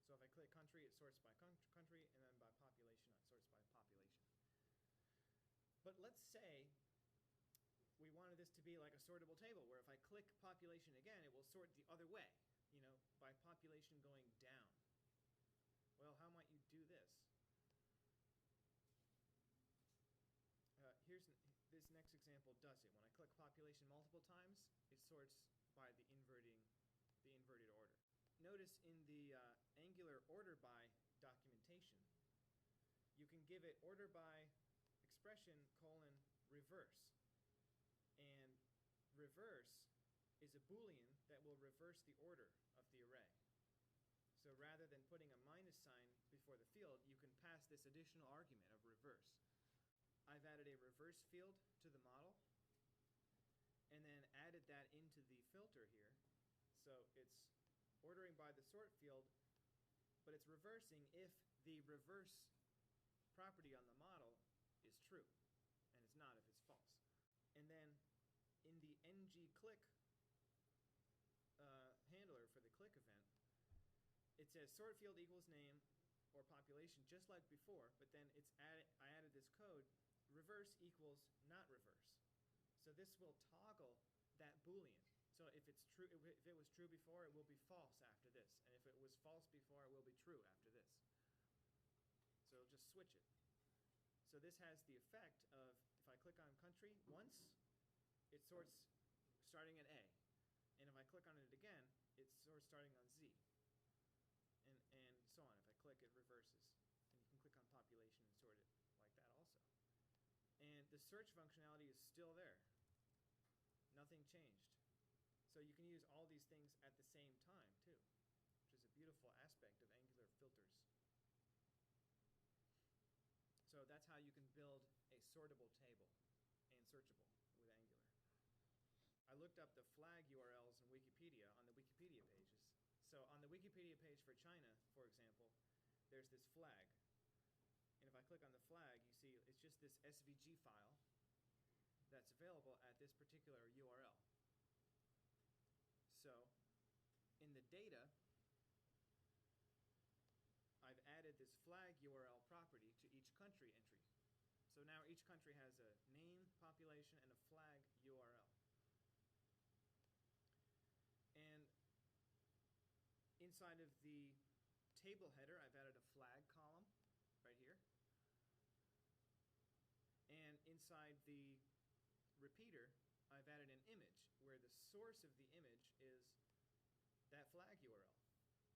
So if I click country, it sorts by country, and then by population, it sorts by population. But let's say we wanted this to be like a sortable table, where if I click population again, it will sort the other way, by population going down. Well, how might you do this? This next example does it. When I click population multiple times, it sorts by the inverted order. Notice in the Angular order by documentation, you can give it order by expression : reverse. And reverse is a Boolean that will reverse the order of the array. So rather than putting a minus sign before the field, you can pass this additional argument of reverse. I've added a reverse field to the model and then added that into the filter here. So it's ordering by the sort field, but it's reversing if the reverse property on the model is true, and it's not if it's false. And then in the ngClick handler for the click event, it says sort field equals name or population, just like before, but then I added this code, reverse equals not reverse. So this will toggle that Boolean. So if it's true, if it was true before, it will be false after this. And if it was false before, it will be true after this. So it'll just switch it. So this has the effect of, if I click on country once, it sorts starting at A. And if I click on it again, it sorts starting on Z. And so on. If I click, it reverses. And you can click on population and sort it like that also. And the search functionality is still there. Nothing changed. So you can use all these things at the same time, too, which is a beautiful aspect of Angular filters. So that's how you can build a sortable table and searchable with Angular. I looked up the flag URLs in Wikipedia on the Wikipedia pages. So on the Wikipedia page for China, for example, there's this flag. And if I click on the flag, you see it's just this SVG file that's available at this particular URL. So in the data, I've added this flag URL property to each country entry. So now each country has a name, population, and a flag URL. And inside of the table header, I've added a flag column right here. And inside the repeater, I've added an image where the source of the image is that flag URL.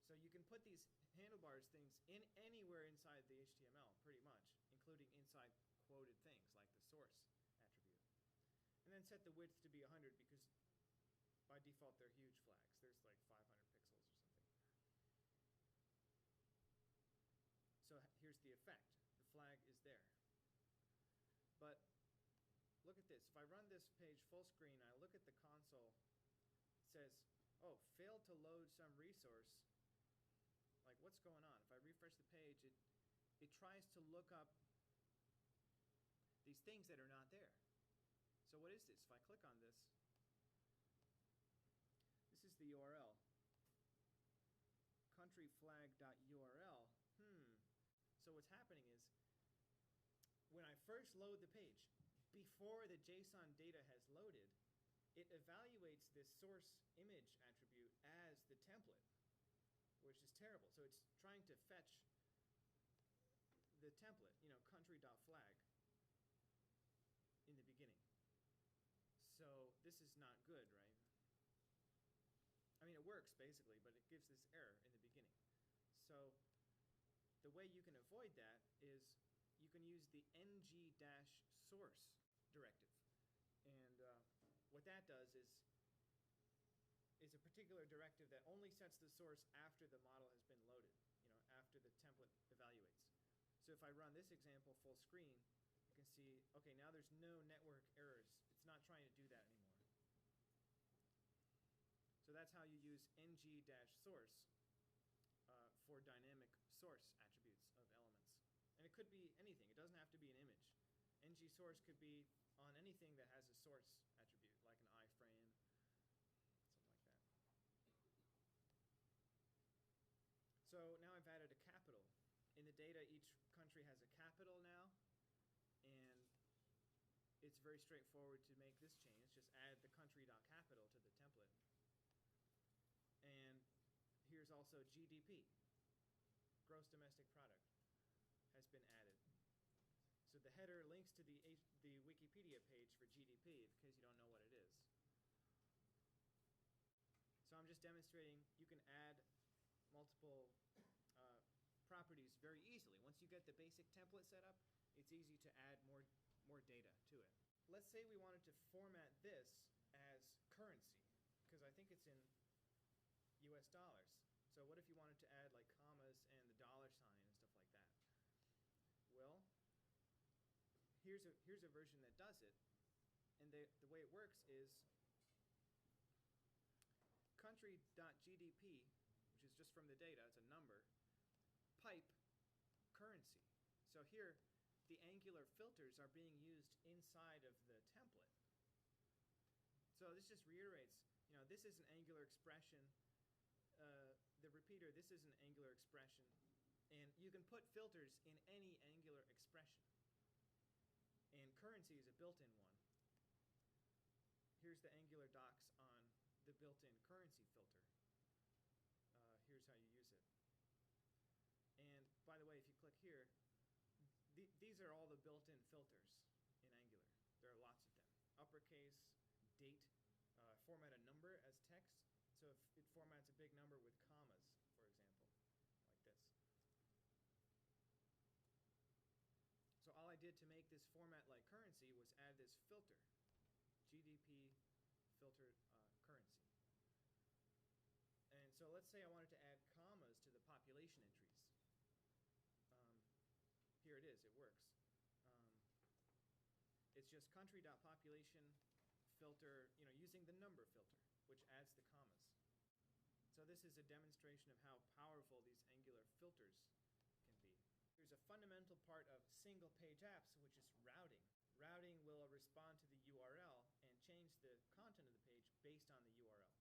So you can put these handlebars things in anywhere inside the HTML, pretty much, including inside quoted things like the source attribute. And then set the width to be 100 because by default they're huge flags. There's like 500 pixels or something. So here's the effect. The flag is there. But look at this. If I run this page full screen, I look at the console, it says, oh, failed to load some resource. Like, what's going on? If I refresh the page, it tries to look up these things that are not there. So what is this? If I click on this, this is the URL, countryflag.url. So what's happening is, when I first load the page, before the JSON data has loaded, it evaluates this source image attribute as the template, which is terrible. So it's trying to fetch the template, country.flag in the beginning. So this is not good, right? I mean, it works basically, but it gives this error in the beginning. So the way you can avoid that is you can use the ng-source directive. And what that does is a particular directive that only sets the source after the model has been loaded, after the template evaluates. So if I run this example full screen, you can can see, okay, now there's no network errors. It's not trying to do that anymore. So that's how you use ng-source for dynamic source attributes of elements. And it could be anything. It doesn't have to be an image. ng-source could be on anything that has a source attribute, like an iframe, something like that. So now I've added a capital. In the data, each country has a capital now, and it's very straightforward to make this change. Just add the country.capital to the template. And here's also GDP, gross domestic product, has been added. So the header links to the Wikipedia page for GDP in case you don't know what it is. So I'm just demonstrating you can add multiple properties very easily. Once you get the basic template set up, it's easy to add more data to it. Let's say we wanted to format this as currency, because I think it's in US dollars. So what if you wanted to add like commas and the dollar sign and stuff like that? Well, here's a version that does it. And the way it works is country.gdp, which is just from the data, it's a number, pipe currency. So here, the Angular filters are being used inside of the template. So this just reiterates, this is an Angular expression. The repeater, this is an Angular expression. And you can put filters in any Angular expression. And currency is a built-in one. Here's the Angular docs on the built-in currency filter. Here's how you use it. And by the way, if you click here, these are all the built-in filters in Angular. There are lots of them. Uppercase, date, format a number as text. So if it formats a big number with commas, for example, like this. So all I did to make this format like currency was add this filter, GDP filter currency. And so let's say I wanted to add commas to the population entries. Here it is, it works. It's just country.population filter, using the number filter, which adds the commas. So this is a demonstration of how powerful these Angular filters can be. There's a fundamental part of single page apps, which is routing. Routing will respond to the URL and change the content of the page based on the URL.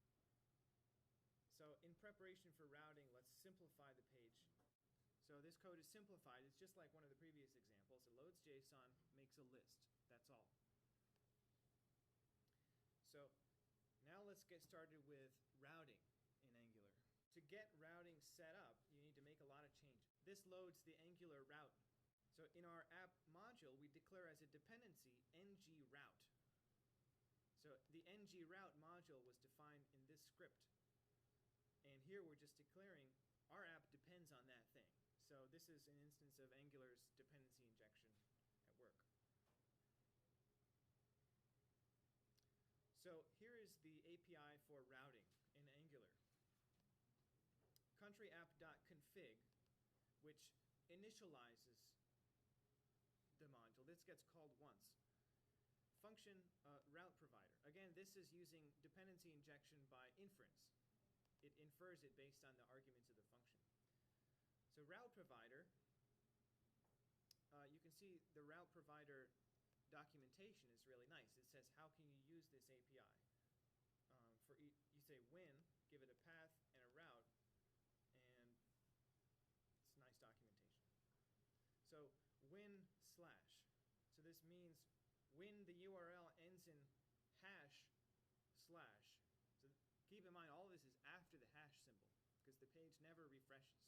So in preparation for routing, let's simplify the page. So this code is simplified. It's just like one of the previous examples. It loads JSON, makes a list. That's all. So now let's get started with routing in Angular. To get routing set up, you need to make a lot of changes. This loads the Angular route. So in our app module, we declare as a dependency ng-route. So the ng-route module was defined in this script. And here we're just declaring our app depends on that thing. So this is an instance of Angular's dependency injection at work. So here is the API for routing in Angular. Country-app.config, which initializes the module. This gets called once. Function route provider. Again, this is using dependency injection by inference. It infers it based on the arguments of the function. So route provider, you can see the route provider documentation is really nice. It says, how can you use this API? You say when, give it a path and a route, and it's nice documentation. So when slash. So this means when the URL ends in hash slash. So keep in mind, all of this is after the hash symbol, because the page never refreshes.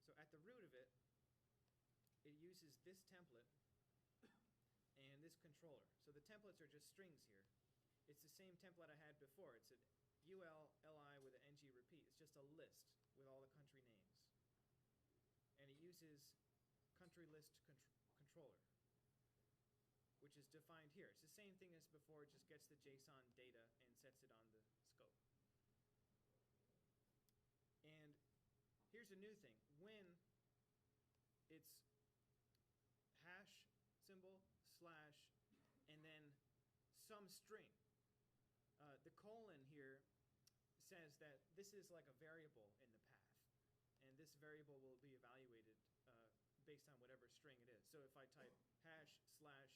So at the root of it, it uses this template and this controller. So the templates are just strings here. It's the same template I had before. It's an ul.li with an ng repeat. It's just a list with all the country names. And it uses country list controller, which is defined here. It's the same thing as before. It just gets the JSON data and sets it on the scope. And here's a new thing. When it's hash slash, and then some string. The colon here says that this is like a variable in the path, and this variable will be evaluated based on whatever string it is. So if I type hash slash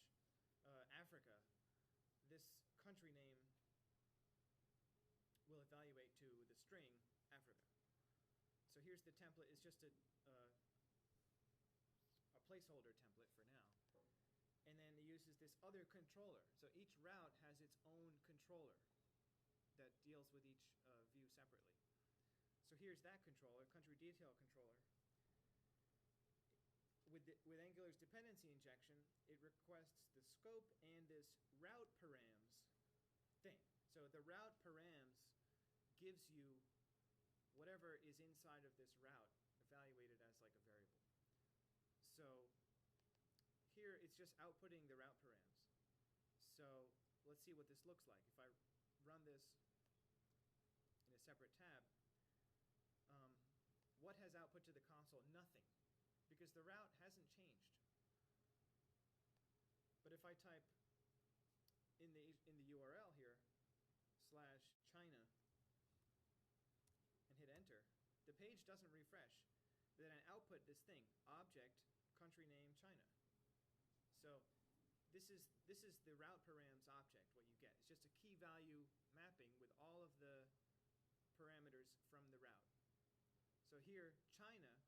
Africa, this country name will evaluate to the string Africa. So here's the template. It's just a placeholder template for now. And then it uses this other controller. So each route has its own controller that deals with each view separately. So here's that controller, country detail controller. With Angular's dependency injection, it requests the scope and this route params thing. So the route params gives you whatever is inside of this route evaluated as like a variable. So here it's just outputting the route params. So let's see what this looks like. If I run this in a separate tab, what has output to the console? Nothing, because the route hasn't changed. But if I type in the URL here, /China, and hit enter, the page doesn't refresh. Then I output this thing, object, country name, China. So this is the route params object, what you get. It's just a key value mapping with all of the parameters from the route. So here, China is the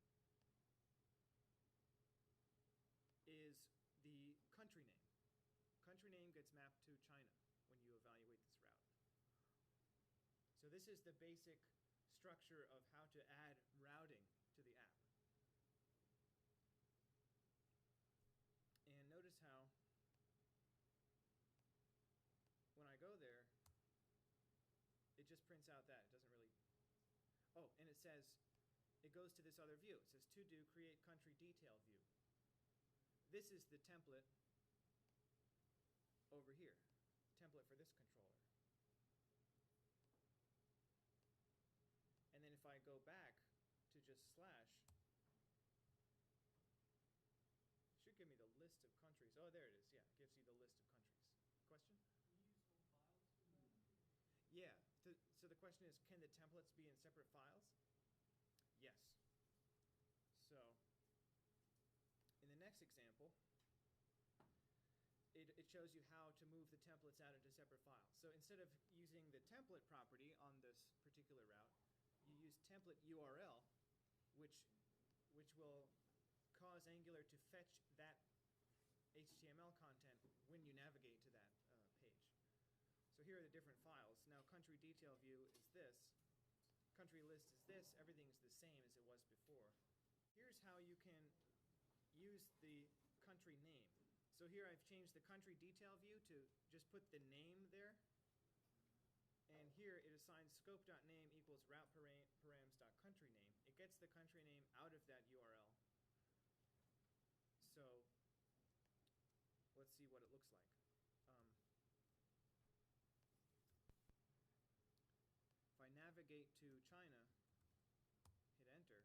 country name. Country name gets mapped to China when you evaluate this route. So this is the basic structure of how to add routing to the app. And notice how when I go there, it just prints out that. It doesn't really... Oh, and it says, it goes to this other view. It says to do create country detail view. This is the template over here, template for this controller. And then if I go back to just slash, it should give me the list of countries. Oh, there it is. Yeah, it gives you the list of countries. Question? Can you use whole files for that? Yeah. So the question is, can the templates be in separate files? Yes. So in the next example, it shows you how to move the templates out into separate files. So instead of using the template property on this particular route, you use template URL, which will cause Angular to fetch that HTML content when you navigate to that page. So here are the different files. Now country detail view is this. Country list is this. Everything is the same as it was before. Here's how you can use the country name. So here I've changed the country detail view to just put the name there. And here it assigns scope.name equals route params.countryname. It gets the country name out of that URL. So let's see what it looks like. If I navigate to China, hit enter,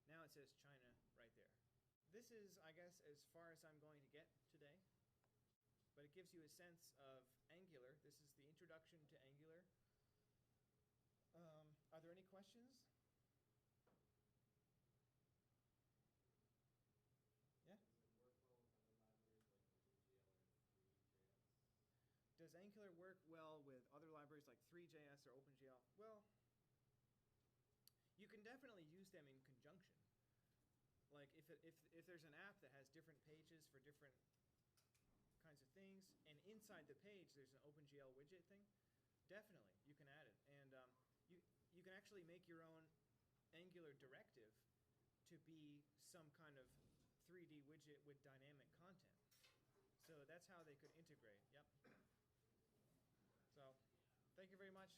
now it says China right there. This is, I guess, as far as I'm going to get today, but it gives you a sense of Angular. This is the introduction to Angular. Are there any questions? Yeah? Does it work well with other libraries like OpenGL or 3.js? Does Angular work well with other libraries like 3.js or OpenGL? Well, you can definitely use them in conjunction. Like if there's an app that has different pages for different kinds of things, and inside the page there's an OpenGL widget thing, definitely you can add it. And you can actually make your own Angular directive to be some kind of 3D widget with dynamic content. So that's how they could integrate. Yep. So thank you very much.